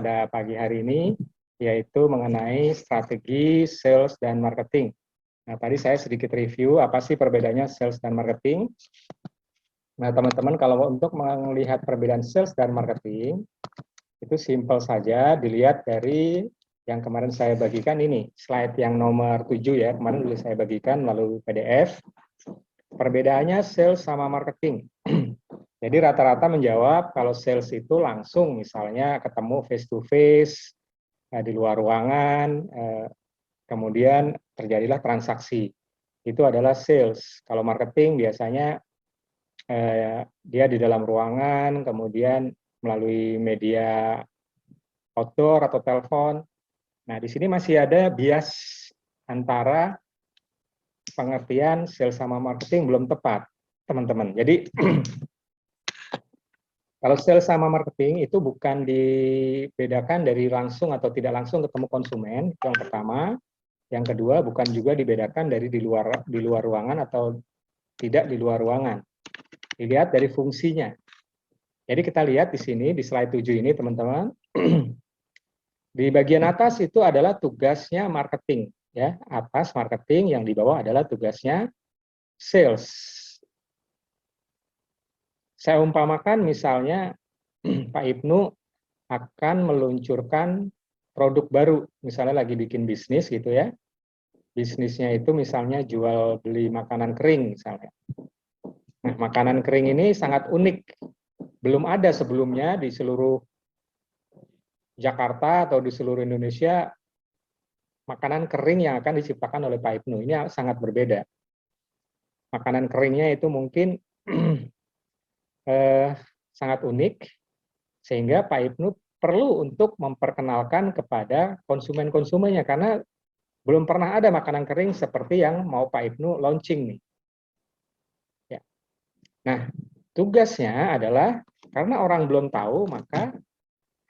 pada pagi hari ini, yaitu mengenai strategi sales dan marketing. Nah, tadi saya sedikit review apa sih perbedaannya sales dan marketing. Nah, teman-teman, kalau untuk melihat perbedaan sales dan marketing, itu simpel saja, dilihat dari yang kemarin saya bagikan ini, slide yang nomor 7 ya, kemarin sudah saya bagikan melalui PDF. Perbedaannya sales sama marketing. Jadi rata-rata menjawab kalau sales itu langsung, misalnya ketemu face to face di luar ruangan, kemudian terjadilah transaksi. Itu adalah sales. Kalau marketing biasanya dia di dalam ruangan, kemudian melalui media outdoor atau telepon. Nah, di sini masih ada bias antara pengertian sales sama marketing belum tepat, teman-teman. Jadi kalau sales sama marketing itu bukan dibedakan dari langsung atau tidak langsung ketemu konsumen, itu yang pertama. Yang kedua, bukan juga dibedakan dari di luar ruangan atau tidak di luar ruangan. Dilihat dari fungsinya. Jadi kita lihat di sini di slide 7 ini, teman-teman. Di bagian atas itu adalah tugasnya marketing, ya. Atas marketing, yang di bawah adalah tugasnya sales. Saya umpamakan misalnya Pak Ibnu akan meluncurkan produk baru, misalnya lagi bikin bisnis gitu ya. Bisnisnya itu misalnya jual beli makanan kering misalnya. Nah, makanan kering ini sangat unik. Belum ada sebelumnya di seluruh Jakarta atau di seluruh Indonesia makanan kering yang akan diciptakan oleh Pak Ibnu. Ini sangat berbeda. Makanan keringnya itu mungkin sangat unik, sehingga Pak Ibnu perlu untuk memperkenalkan kepada konsumen-konsumennya, karena belum pernah ada makanan kering seperti yang mau Pak Ibnu launching nih. Ya. Nah, tugasnya adalah karena orang belum tahu, maka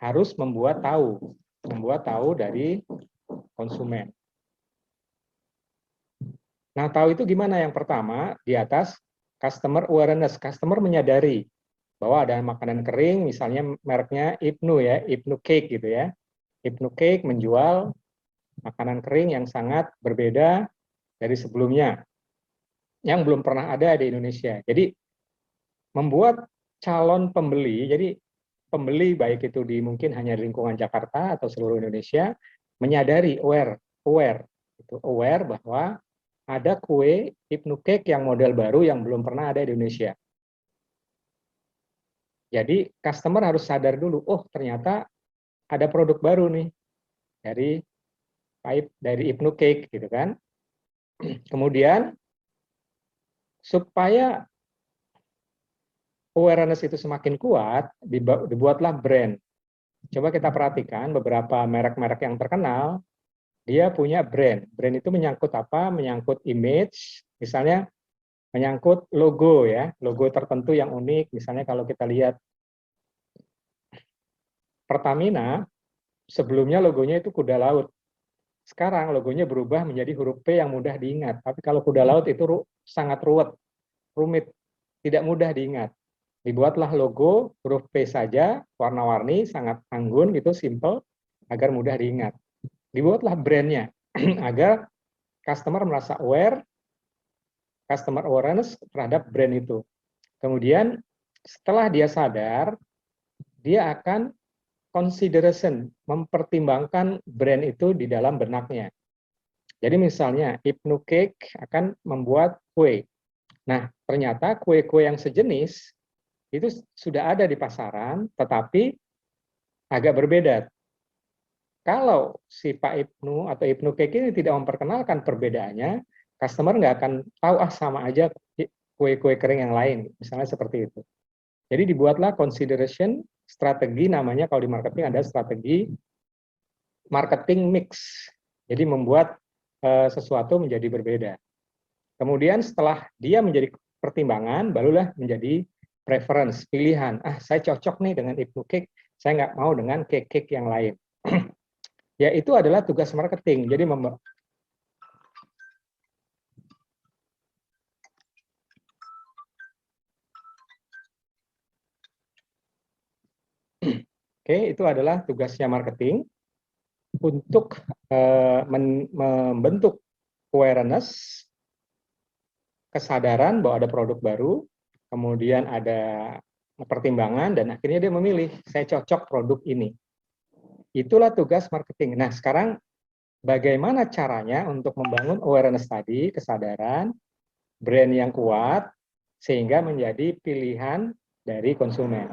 harus membuat tahu dari konsumen. Nah, tahu itu gimana? Yang pertama, di atas customer awareness, customer menyadari bahwa ada makanan kering, misalnya mereknya Ibnu ya, Ibnu Cake gitu ya. Ibnu Cake menjual makanan kering yang sangat berbeda dari sebelumnya, yang belum pernah ada di Indonesia. Jadi membuat calon pembeli, jadi pembeli baik itu di mungkin hanya di lingkungan Jakarta atau seluruh Indonesia, menyadari, aware bahwa ada kue Ibnu Cake yang model baru yang belum pernah ada di Indonesia. Jadi customer harus sadar dulu, oh ternyata ada produk baru nih dari Ibnu Cake gitu kan. Kemudian supaya awareness itu semakin kuat, dibuatlah brand. Coba kita perhatikan beberapa merek-merek yang terkenal, dia punya brand. Brand itu menyangkut apa? Menyangkut image, misalnya menyangkut logo ya, logo tertentu yang unik. Misalnya kalau kita lihat Pertamina, sebelumnya logonya itu kuda laut. Sekarang logonya berubah menjadi huruf P yang mudah diingat. Tapi kalau kuda laut itu sangat rumit, tidak mudah diingat. Dibuatlah logo huruf P saja, warna-warni, sangat anggun gitu, simple, agar mudah diingat. Dibuatlah brandnya, agar customer merasa aware, customer awareness terhadap brand itu. Kemudian setelah dia sadar, dia akan consideration, mempertimbangkan brand itu di dalam benaknya. Jadi misalnya Ibnu Cake akan membuat kue. Nah, ternyata kue-kue yang sejenis itu sudah ada di pasaran, tetapi agak berbeda. Kalau si Pak Ibnu atau Ibnu Cake ini tidak memperkenalkan perbedaannya, customer nggak akan tahu, sama aja kue-kue kering yang lain, misalnya seperti itu. Jadi dibuatlah consideration strategi, namanya kalau di marketing ada strategi marketing mix. Jadi membuat sesuatu menjadi berbeda. Kemudian setelah dia menjadi pertimbangan, barulah menjadi preference, pilihan. Saya cocok nih dengan Ibnu Cake, saya nggak mau dengan cake-cake yang lain. Ya, itu adalah tugas marketing. Jadi Oke, itu adalah tugasnya marketing untuk membentuk awareness, kesadaran bahwa ada produk baru, kemudian ada pertimbangan, dan akhirnya dia memilih, saya cocok produk ini. Itulah tugas marketing. Nah, sekarang bagaimana caranya untuk membangun awareness tadi, kesadaran, brand yang kuat, sehingga menjadi pilihan dari konsumen.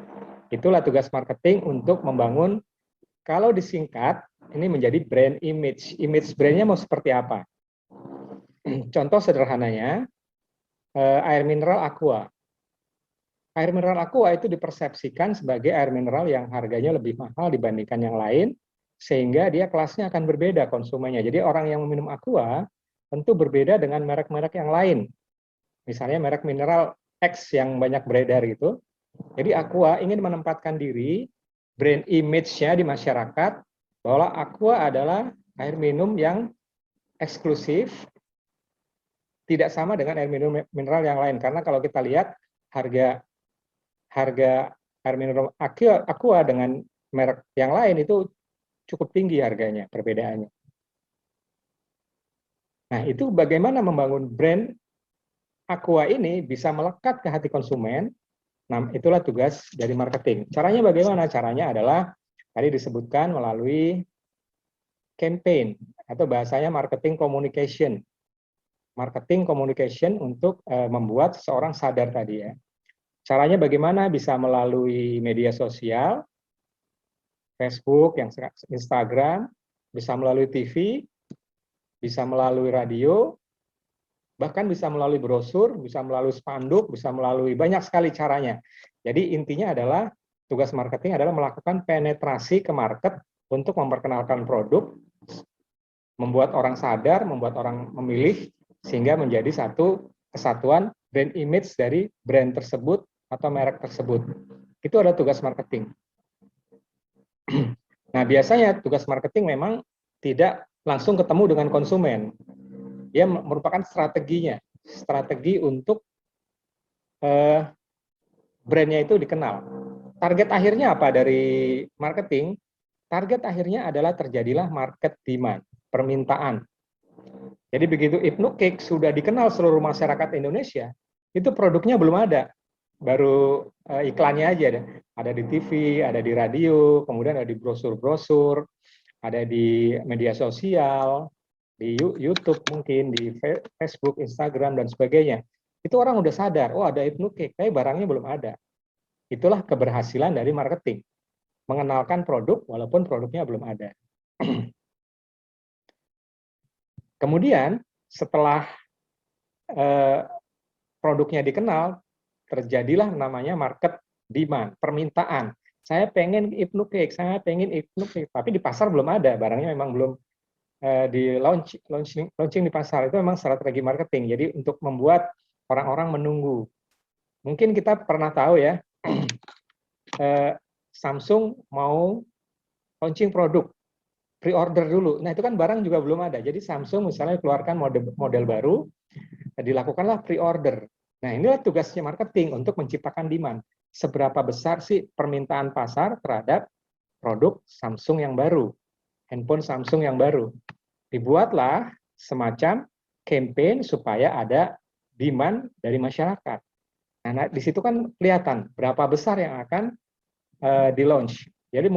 Itulah tugas marketing untuk membangun, kalau disingkat, ini menjadi brand image. Image brandnya mau seperti apa? Contoh sederhananya, air mineral Aqua. Air mineral Aqua itu dipersepsikan sebagai air mineral yang harganya lebih mahal dibandingkan yang lain, sehingga dia kelasnya akan berbeda konsumennya. Jadi orang yang meminum Aqua tentu berbeda dengan merek-merek yang lain. Misalnya merek mineral X yang banyak beredar gitu. Jadi Aqua ingin menempatkan diri, brand image-nya di masyarakat, bahwa Aqua adalah air minum yang eksklusif, tidak sama dengan air minum mineral yang lain. Karena kalau kita lihat harga air mineral Aqua dengan merek yang lain itu cukup tinggi harganya, perbedaannya. Nah, itu bagaimana membangun brand Aqua ini bisa melekat ke hati konsumen. Nah, itulah tugas dari marketing. Caranya bagaimana? Caranya adalah tadi disebutkan melalui campaign atau bahasanya marketing communication. Marketing communication untuk membuat seseorang sadar tadi ya. Caranya bagaimana? Bisa melalui media sosial, Facebook, Instagram, bisa melalui TV, bisa melalui radio, bahkan bisa melalui brosur, bisa melalui spanduk, bisa melalui banyak sekali caranya. Jadi intinya adalah tugas marketing adalah melakukan penetrasi ke market untuk memperkenalkan produk, membuat orang sadar, membuat orang memilih, sehingga menjadi satu kesatuan brand image dari brand tersebut atau merek tersebut. Itu adalah tugas marketing. Nah, biasanya tugas marketing memang tidak langsung ketemu dengan konsumen. Dia merupakan strateginya, strategi untuk brandnya itu dikenal. Target akhirnya apa dari marketing? Target akhirnya adalah terjadilah market demand, permintaan. Jadi begitu Ibnu Cake sudah dikenal seluruh masyarakat Indonesia, itu produknya belum ada, baru iklannya aja ada. Ada di TV, ada di radio, kemudian ada di brosur-brosur, ada di media sosial, di YouTube mungkin, di Facebook, Instagram, dan sebagainya. Itu orang udah sadar, oh ada Ibnu Cake, tapi barangnya belum ada. Itulah keberhasilan dari marketing, mengenalkan produk walaupun produknya belum ada. Kemudian setelah produknya dikenal, terjadilah namanya market demand, permintaan. Saya pengen Ibnu Cake, saya pengen Ibnu Cake, tapi di pasar belum ada, barangnya memang belum di launching di pasar. Itu memang strategi marketing. Jadi untuk membuat orang-orang menunggu. Mungkin kita pernah tahu ya, Samsung mau launching produk, pre-order dulu. Nah, itu kan barang juga belum ada. Jadi Samsung misalnya keluarkan model baru, dilakukanlah pre-order. Nah, inilah tugasnya marketing untuk menciptakan demand. Seberapa besar sih permintaan pasar terhadap produk Samsung yang baru, handphone Samsung yang baru. Dibuatlah semacam campaign supaya ada demand dari masyarakat. Nah, di situ kan kelihatan berapa besar yang akan di-launch. Jadi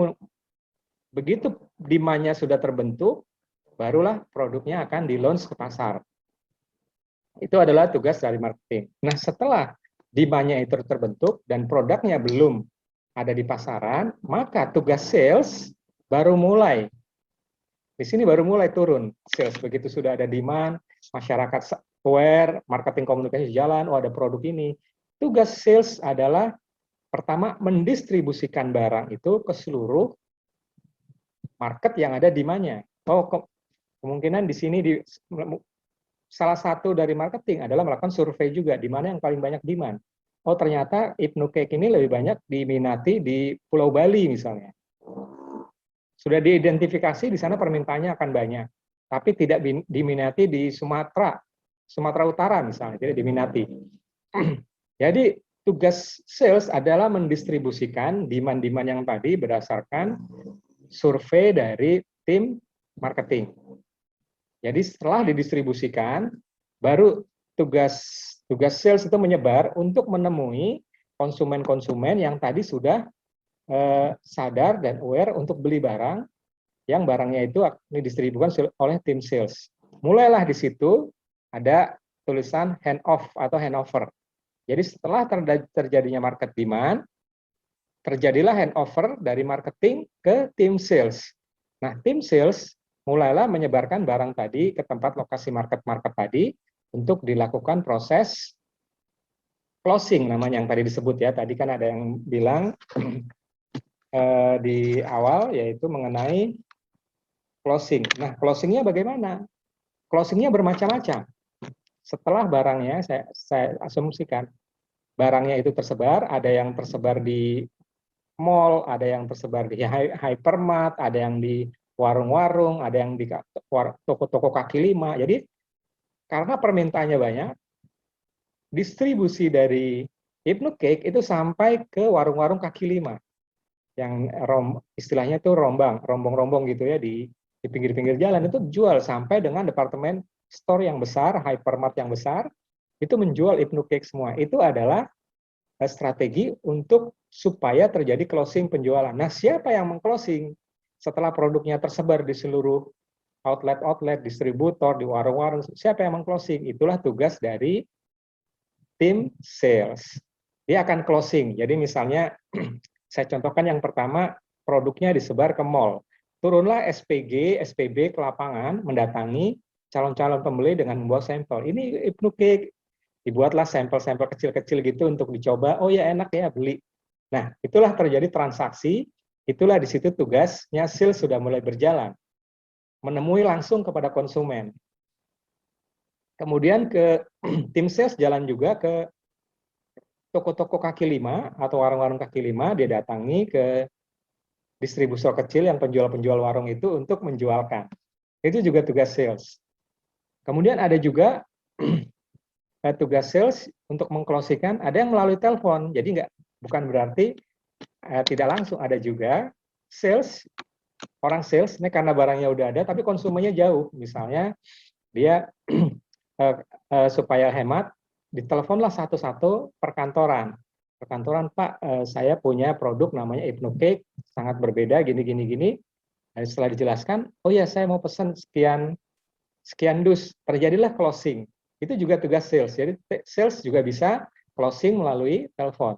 begitu demand-nya sudah terbentuk, barulah produknya akan di-launch ke pasar. Itu adalah tugas dari marketing. Nah, setelah demand-nya itu terbentuk dan produknya belum ada di pasaran, maka tugas sales baru mulai. Di sini baru mulai turun sales. Begitu sudah ada demand, masyarakat aware, marketing komunikasi jalan, oh ada produk ini. Tugas sales adalah pertama mendistribusikan barang itu ke seluruh market yang ada demand-nya. Oh, kemungkinan di sini salah satu dari marketing adalah melakukan survei juga, di mana yang paling banyak demand. Oh, ternyata Ibnu Cake ini lebih banyak diminati di Pulau Bali misalnya. Sudah diidentifikasi di sana permintaannya akan banyak, tapi tidak diminati di Sumatera Utara misalnya, tidak diminati. Jadi tugas sales adalah mendistribusikan demand-demand yang tadi berdasarkan survei dari tim marketing. Jadi setelah didistribusikan, baru tugas sales itu menyebar untuk menemui konsumen-konsumen yang tadi sudah sadar dan aware untuk beli barang, yang barangnya itu didistribusikan oleh tim sales. Mulailah di situ ada tulisan hand off atau handover. Jadi setelah terjadinya market demand, terjadilah handover dari marketing ke tim sales. Nah, tim sales mulailah menyebarkan barang tadi ke tempat lokasi market tadi untuk dilakukan proses closing, namanya yang tadi disebut ya. Tadi kan ada yang bilang di awal, yaitu mengenai closing. Nah, closingnya bagaimana? Closingnya bermacam-macam. Setelah barangnya, saya asumsikan, barangnya itu tersebar, ada yang tersebar di mall, ada yang tersebar di hypermart, ada yang di warung-warung, ada yang di toko-toko kaki lima. Jadi karena permintaannya banyak, distribusi dari Hypnocake itu sampai ke warung-warung kaki lima, yang istilahnya itu rombong-rombong gitu ya, di pinggir-pinggir jalan itu jual, sampai dengan departemen store yang besar, hypermart yang besar, itu menjual Hypnocake semua. Itu adalah strategi untuk supaya terjadi closing penjualan. Nah, siapa yang mengclosing setelah produknya tersebar di seluruh outlet, distributor, di warung-warung? Siapa yang mengclosing? Itulah tugas dari tim sales. Dia akan closing. Jadi misalnya saya contohkan yang pertama, produknya disebar ke mall. Turunlah SPG, SPB ke lapangan mendatangi calon-calon pembeli dengan membawa sampel. Ini Hypnocake. Dibuatlah sampel-sampel kecil-kecil gitu untuk dicoba. Oh ya, enak ya, beli. Nah, itulah terjadi transaksi. Itulah di situ tugasnya sales sudah mulai berjalan. Menemui langsung kepada konsumen. Kemudian ke tim sales jalan juga ke toko-toko kaki lima atau warung-warung kaki lima. Dia datangi ke distributor kecil yang penjual-penjual warung itu untuk menjualkan. Itu juga tugas sales. Kemudian ada juga tugas sales untuk mengklosikan, ada yang melalui telepon. Jadi bukan berarti tidak langsung, ada juga sales, orang sales ini karena barangnya udah ada tapi konsumennya jauh. Misalnya dia supaya hemat, diteleponlah satu-satu perkantoran. Perkantoran, Pak, saya punya produk namanya Hypnocake, sangat berbeda gini. Dan setelah dijelaskan, oh ya, saya mau pesan sekian dus. Terjadilah closing. Itu juga tugas sales. Jadi sales juga bisa closing melalui telepon.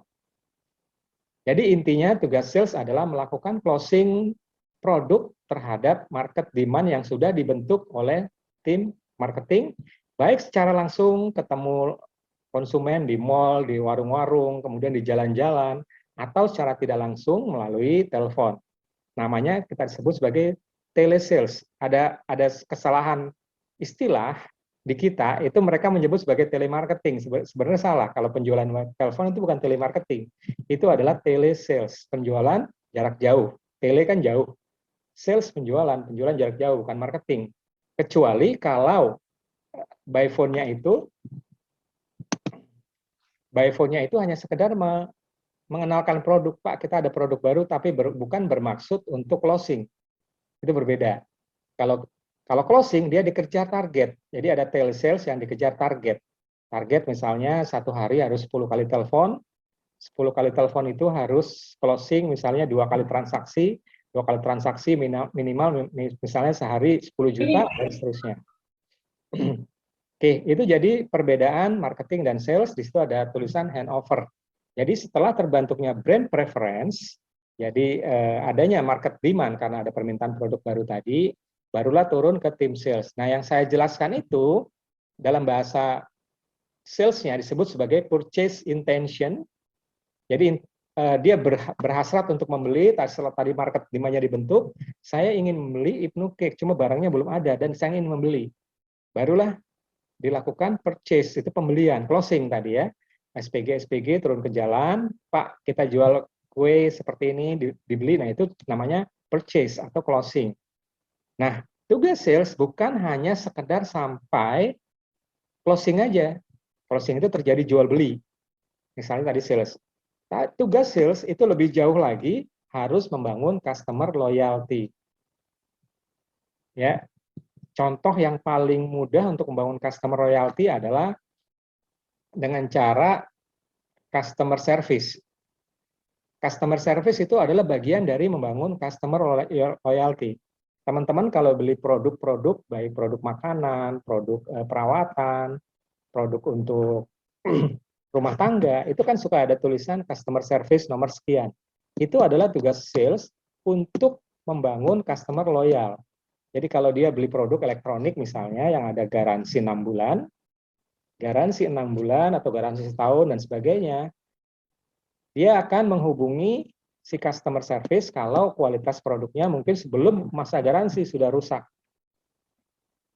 Jadi intinya tugas sales adalah melakukan closing produk terhadap market demand yang sudah dibentuk oleh tim marketing, baik secara langsung ketemu konsumen di mall, di warung-warung, kemudian di jalan-jalan, atau secara tidak langsung melalui telepon. Namanya kita sebut sebagai telesales. Ada kesalahan istilah di kita, itu mereka menyebut sebagai telemarketing. Sebenarnya salah, kalau penjualan telepon itu bukan telemarketing, itu adalah telesales, penjualan jarak jauh. Tele kan jauh, sales penjualan jarak jauh, bukan marketing. Kecuali kalau by phone-nya itu hanya sekedar mengenalkan produk, Pak, kita ada produk baru, tapi bukan bermaksud untuk closing. Itu berbeda. Kalau closing, dia dikejar target. Jadi ada telesales yang dikejar target. Target misalnya satu hari harus 10 kali telepon. 10 kali telepon itu harus closing misalnya 2 kali transaksi. 2 kali transaksi minimal misalnya sehari 10 juta, dan seterusnya. Oke, itu jadi perbedaan marketing dan sales. Di situ ada tulisan handover. Jadi setelah terbentuknya brand preference, jadi adanya market demand karena ada permintaan produk baru tadi, barulah turun ke tim sales. Nah, yang saya jelaskan itu dalam bahasa salesnya disebut sebagai purchase intention. Jadi dia berhasrat untuk membeli. Setelah tadi market demand-nya dibentuk, saya ingin membeli Hypnocake, cuma barangnya belum ada dan saya ingin membeli. Barulah dilakukan purchase, itu pembelian, closing tadi ya. SPG turun ke jalan, Pak, kita jual kue seperti ini, dibeli. Nah, itu namanya purchase atau closing. Nah, tugas sales bukan hanya sekedar sampai closing aja. Closing itu terjadi jual beli. Misalnya tadi sales. Nah, tugas sales itu lebih jauh lagi, harus membangun customer loyalty. Ya, contoh yang paling mudah untuk membangun customer loyalty adalah dengan cara customer service. Customer service itu adalah bagian dari membangun customer loyalty. Teman-teman kalau beli produk-produk, baik produk makanan, produk perawatan, produk untuk rumah tangga, itu kan suka ada tulisan customer service nomor sekian. Itu adalah tugas sales untuk membangun customer loyal. Jadi kalau dia beli produk elektronik misalnya yang ada garansi 6 bulan, garansi 6 bulan atau garansi setahun dan sebagainya, dia akan menghubungi si customer service kalau kualitas produknya mungkin sebelum masa garansi sudah rusak.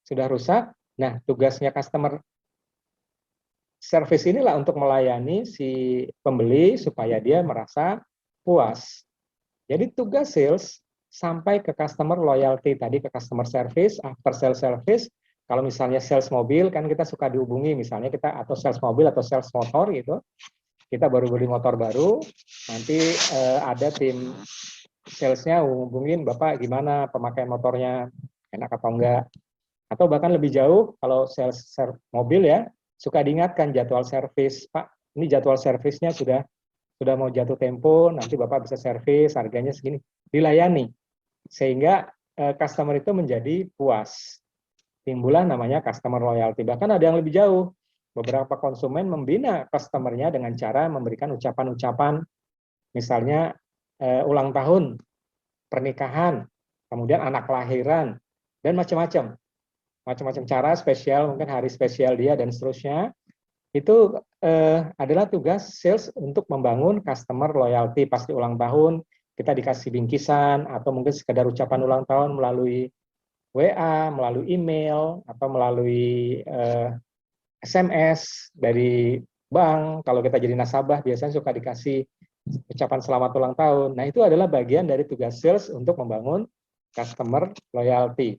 Sudah rusak, nah tugasnya customer service inilah untuk melayani si pembeli supaya dia merasa puas. Jadi tugas sales sampai ke customer loyalty tadi, ke customer service, after sales service. Kalau misalnya sales mobil kan kita suka dihubungi, misalnya kita atau sales mobil atau sales motor gitu. Kita baru beli motor baru, nanti ada tim salesnya hubungin, Bapak gimana pemakaian motornya, enak atau enggak. Atau bahkan lebih jauh, kalau sales mobil ya, suka diingatkan jadwal servis, Pak, ini jadwal servisnya sudah mau jatuh tempo, nanti Bapak bisa servis, harganya segini, dilayani. Sehingga customer itu menjadi puas. Timbullah namanya customer loyalty. Bahkan ada yang lebih jauh, beberapa konsumen membina customernya dengan cara memberikan ucapan-ucapan, misalnya ulang tahun, pernikahan, kemudian anak kelahiran, dan macam-macam. Macam-macam cara spesial, mungkin hari spesial dia, dan seterusnya. Itu adalah tugas sales untuk membangun customer loyalty. Pasti ulang tahun, kita dikasih bingkisan, atau mungkin sekedar ucapan ulang tahun melalui WA, melalui email, atau melalui SMS dari bank. Kalau kita jadi nasabah, biasanya suka dikasih ucapan selamat ulang tahun. Nah, itu adalah bagian dari tugas sales untuk membangun customer loyalty.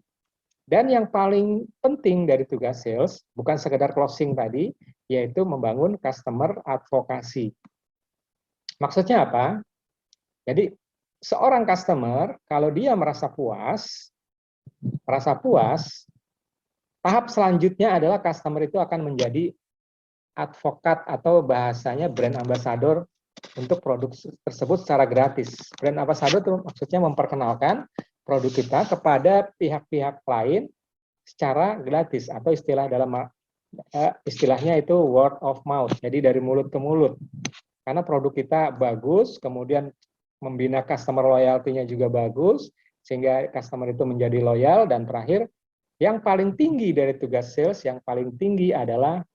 Dan yang paling penting dari tugas sales, bukan sekedar closing tadi, yaitu membangun customer advokasi. Maksudnya apa? Jadi, seorang customer, kalau dia merasa puas, tahap selanjutnya adalah customer itu akan menjadi advokat atau bahasanya brand ambassador untuk produk tersebut secara gratis. Brand ambassador itu maksudnya memperkenalkan produk kita kepada pihak-pihak lain secara gratis, atau istilahnya itu word of mouth, jadi dari mulut ke mulut. Karena produk kita bagus, kemudian membina customer loyalty-nya juga bagus, sehingga customer itu menjadi loyal. Dan terakhir, yang paling tinggi dari tugas sales, yang paling tinggi adalah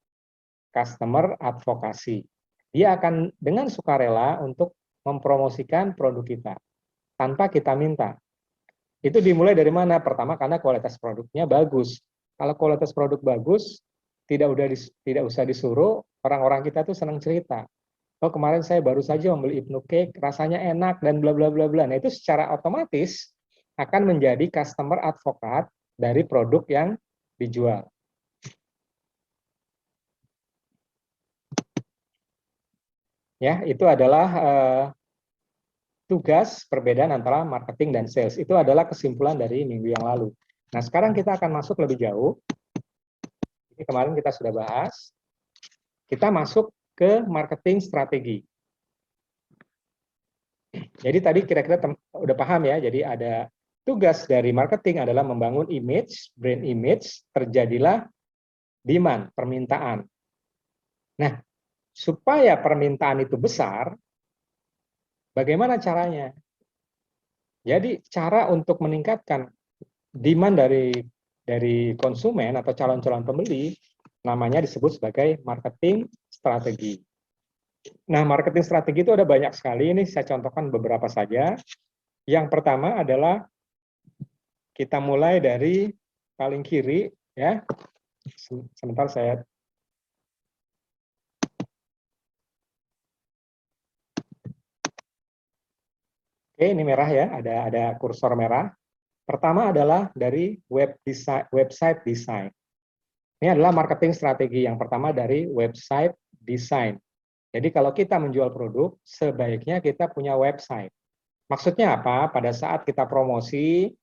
customer advokasi. Dia akan dengan sukarela untuk mempromosikan produk kita tanpa kita minta. Itu dimulai dari mana? Pertama, karena kualitas produknya bagus. Kalau kualitas produk bagus, tidak usah disuruh, orang-orang kita tuh senang cerita. Oh, kemarin saya baru saja membeli Ibnu Cake, rasanya enak dan bla bla bla bla. Nah, itu secara otomatis akan menjadi customer advocate dari produk yang dijual. Ya, itu adalah tugas perbedaan antara marketing dan sales. Itu adalah kesimpulan dari minggu yang lalu. Nah, sekarang kita akan masuk lebih jauh. Ini kemarin kita sudah bahas. Kita masuk ke marketing strategi. Jadi tadi kira-kira udah paham ya. Jadi ada tugas dari marketing adalah membangun image, brand image, terjadilah demand, permintaan. Nah, supaya permintaan itu besar, bagaimana caranya? Jadi cara untuk meningkatkan demand dari konsumen atau calon-calon pembeli, namanya disebut sebagai marketing strategi. Nah, marketing strategi itu ada banyak sekali. Ini saya contohkan beberapa saja. Yang pertama adalah kita mulai dari paling kiri, ya. Sebentar saya. Oke, ini merah ya, ada kursor merah. Pertama adalah dari website design. Ini adalah marketing strategi yang pertama dari website design. Jadi kalau kita menjual produk, sebaiknya kita punya website. Maksudnya apa? Pada saat kita promosi,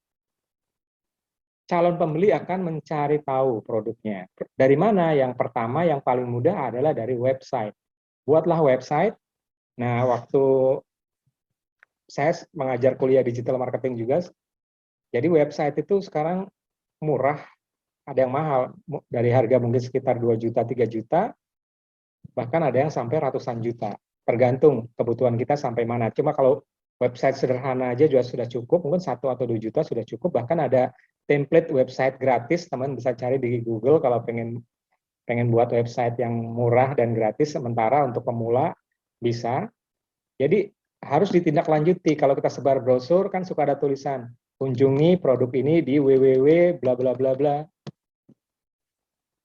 calon pembeli akan mencari tahu produknya. Dari mana? Yang pertama, yang paling mudah adalah dari website. Buatlah website. Nah, waktu saya mengajar kuliah digital marketing juga, jadi website itu sekarang murah, ada yang mahal, dari harga mungkin sekitar 2 juta, 3 juta, bahkan ada yang sampai ratusan juta. Tergantung kebutuhan kita sampai mana. Cuma kalau website sederhana aja juga sudah cukup, mungkin 1 atau 2 juta sudah cukup, bahkan ada template website gratis, teman bisa cari di Google kalau pengen buat website yang murah dan gratis, sementara untuk pemula bisa. Jadi harus ditindaklanjuti. Kalau kita sebar brosur kan suka ada tulisan, kunjungi produk ini di www bla bla bla bla.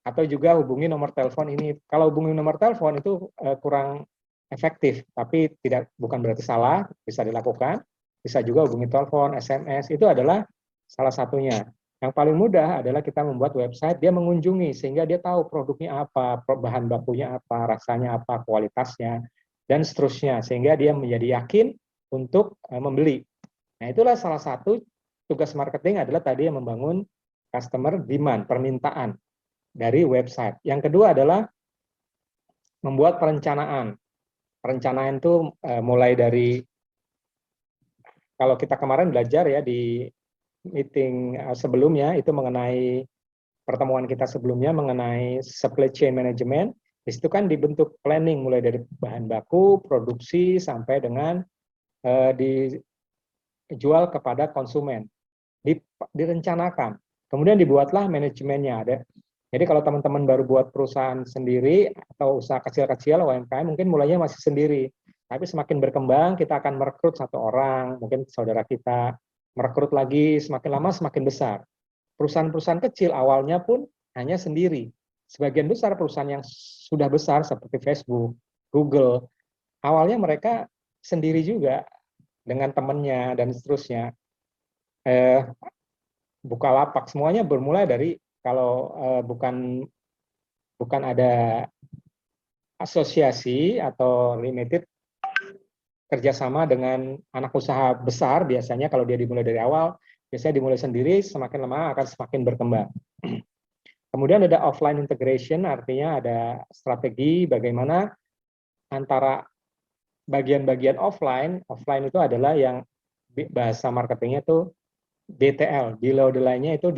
Atau juga hubungi nomor telepon ini. Kalau hubungi nomor telepon itu kurang efektif, tapi bukan berarti salah, bisa dilakukan. Bisa juga hubungi telepon, SMS, itu adalah salah satunya. Yang paling mudah adalah kita membuat website, dia mengunjungi, sehingga dia tahu produknya apa, bahan bakunya apa, rasanya apa, kualitasnya, dan seterusnya. Sehingga dia menjadi yakin untuk membeli. Nah, itulah salah satu tugas marketing adalah tadi yang membangun customer demand, permintaan dari website. Yang kedua adalah membuat perencanaan. Perencanaan itu mulai dari, kalau kita kemarin belajar ya di meeting sebelumnya, itu mengenai pertemuan kita sebelumnya mengenai supply chain management, di situ kan dibentuk planning mulai dari bahan baku, produksi, sampai dengan dijual kepada konsumen. Direncanakan. Kemudian dibuatlah manajemennya. Jadi kalau teman-teman baru buat perusahaan sendiri atau usaha kecil-kecil UMKM, mungkin mulainya masih sendiri. Tapi semakin berkembang, kita akan merekrut 1 orang, mungkin saudara kita, merekrut lagi, semakin lama semakin besar. Perusahaan-perusahaan kecil awalnya pun hanya sendiri. Sebagian besar perusahaan yang sudah besar seperti Facebook, Google, awalnya mereka sendiri juga dengan temannya dan seterusnya. Bukalapak, semuanya bermula dari, kalau bukan ada asosiasi atau limited kerjasama dengan anak usaha besar, biasanya kalau dia dimulai dari awal, biasanya dimulai sendiri, semakin lama akan semakin berkembang. Kemudian ada offline integration, artinya ada strategi bagaimana antara bagian-bagian offline itu adalah yang bahasa marketingnya itu DTL, below the line-nya itu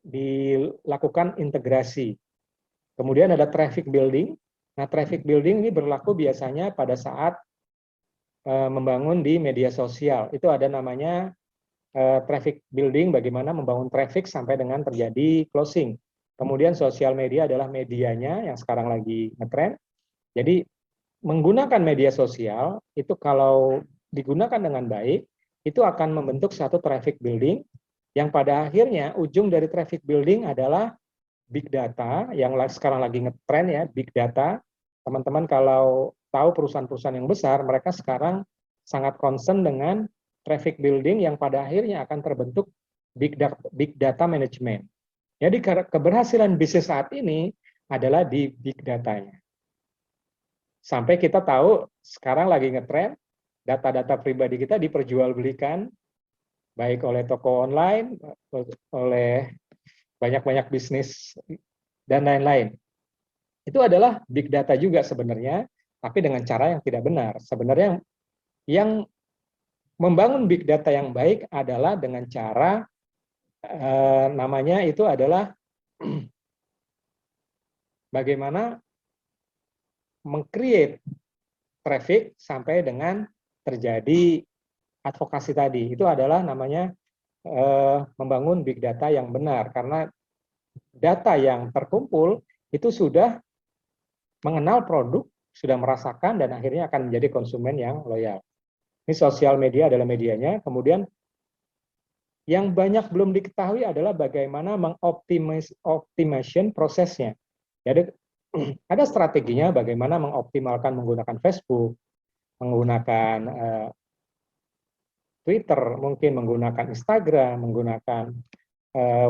dilakukan integrasi. Kemudian ada traffic building. Nah, traffic building ini berlaku biasanya pada saat membangun di media sosial. Itu ada namanya traffic building, bagaimana membangun traffic sampai dengan terjadi closing. Kemudian sosial media adalah medianya yang sekarang lagi ngetrend. Jadi menggunakan media sosial itu kalau digunakan dengan baik, itu akan membentuk satu traffic building yang pada akhirnya ujung dari traffic building adalah big data yang sekarang lagi ngetrend ya, big data. Teman-teman kalau tahu perusahaan-perusahaan yang besar, mereka sekarang sangat concern dengan traffic building yang pada akhirnya akan terbentuk big data management. Jadi keberhasilan bisnis saat ini adalah di big datanya. Sampai kita tahu sekarang lagi ngetrend, data-data pribadi kita diperjualbelikan, baik oleh toko online, oleh banyak-banyak bisnis, dan lain-lain. Itu adalah big data juga sebenarnya, tapi dengan cara yang tidak benar. Sebenarnya yang membangun big data yang baik adalah dengan cara namanya itu adalah bagaimana meng-create traffic sampai dengan terjadi advokasi tadi. Itu adalah namanya membangun big data yang benar, karena data yang terkumpul itu sudah mengenal produk, sudah merasakan, dan akhirnya akan menjadi konsumen yang loyal. Ini sosial media adalah medianya. Kemudian yang banyak belum diketahui adalah bagaimana mengoptimasi prosesnya. Jadi ada strateginya bagaimana mengoptimalkan menggunakan Facebook, menggunakan Twitter, mungkin menggunakan Instagram, menggunakan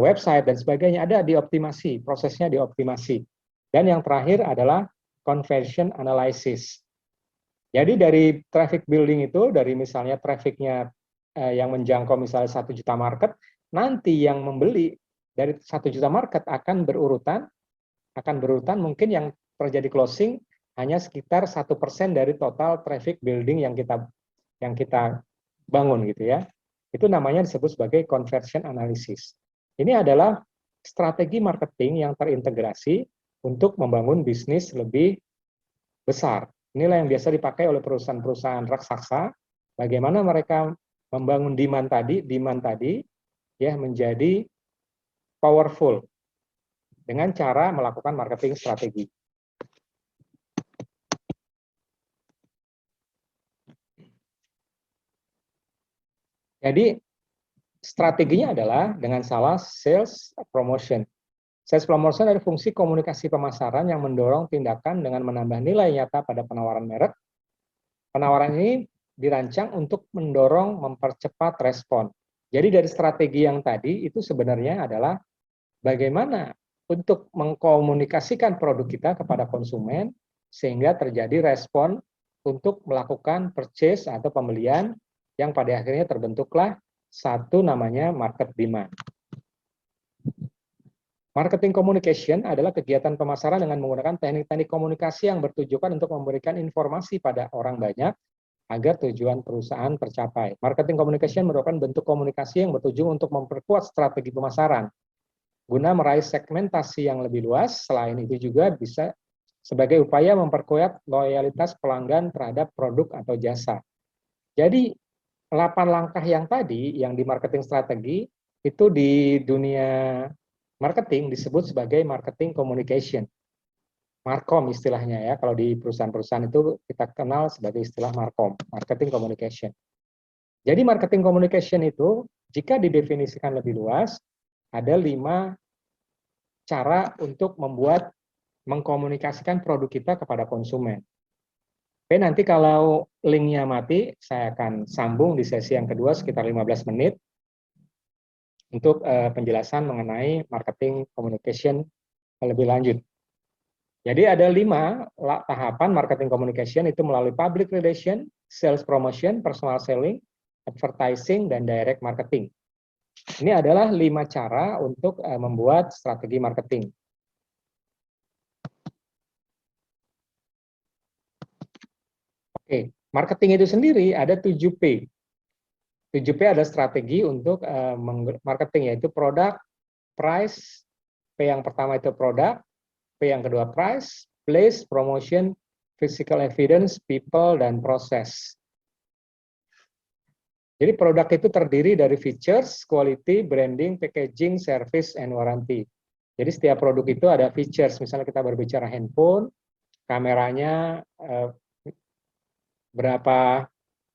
website dan sebagainya. Ada dioptimasi, prosesnya dioptimasi. Dan yang terakhir adalah conversion analysis. Jadi dari traffic building itu, dari misalnya trafficnya yang menjangkau misalnya 1 juta market, nanti yang membeli dari 1 juta market akan berurutan mungkin yang terjadi closing hanya sekitar 1% dari total traffic building yang kita bangun gitu ya. Itu namanya disebut sebagai conversion analysis. Ini adalah strategi marketing yang terintegrasi untuk membangun bisnis lebih besar. Inilah yang biasa dipakai oleh perusahaan-perusahaan raksasa. Bagaimana mereka membangun demand tadi ya menjadi powerful dengan cara melakukan marketing strategi. Jadi strateginya adalah dengan salah sales promotion. Sales promotion adalah fungsi komunikasi pemasaran yang mendorong tindakan dengan menambah nilai nyata pada penawaran merek. Penawaran ini dirancang untuk mendorong mempercepat respon. Jadi dari strategi yang tadi itu sebenarnya adalah bagaimana untuk mengkomunikasikan produk kita kepada konsumen sehingga terjadi respon untuk melakukan purchase atau pembelian yang pada akhirnya terbentuklah satu namanya market demand. Marketing communication adalah kegiatan pemasaran dengan menggunakan teknik-teknik komunikasi yang bertujuan untuk memberikan informasi pada orang banyak agar tujuan perusahaan tercapai. Marketing communication merupakan bentuk komunikasi yang bertujuan untuk memperkuat strategi pemasaran guna meraih segmentasi yang lebih luas. Selain itu juga bisa sebagai upaya memperkuat loyalitas pelanggan terhadap produk atau jasa. Jadi 8 langkah yang tadi yang di marketing strategi itu di dunia marketing disebut sebagai marketing communication. Markom istilahnya ya, kalau di perusahaan-perusahaan itu kita kenal sebagai istilah Markom, marketing communication. Jadi marketing communication itu jika didefinisikan lebih luas, ada 5 cara untuk mengkomunikasikan produk kita kepada konsumen. Oke, nanti kalau linknya mati, saya akan sambung di sesi yang kedua sekitar 15 menit untuk penjelasan mengenai marketing communication lebih lanjut. Jadi ada 5 tahapan marketing communication itu melalui public relation, sales promotion, personal selling, advertising, dan direct marketing. Ini adalah 5 cara untuk membuat strategi marketing. Oke, marketing itu sendiri ada 7P. 7P adalah strategi untuk marketing, yaitu produk, price, P yang pertama itu produk, P yang kedua price, place, promotion, physical evidence, people, dan proses. Jadi produk itu terdiri dari features, quality, branding, packaging, service, and warranty. Jadi setiap produk itu ada features, misalnya kita berbicara handphone, kameranya berapa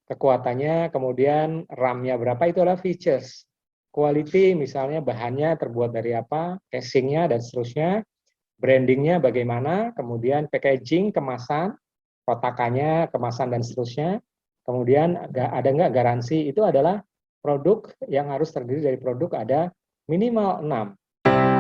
kekuatannya, kemudian RAM-nya berapa, itu adalah features. Quality misalnya bahannya terbuat dari apa, casingnya, dan seterusnya. Brandingnya bagaimana, kemudian packaging, kemasan, kotakannya, kemasan, dan seterusnya. Kemudian ada nggak garansi, itu adalah produk yang harus terdiri dari produk ada minimal 6.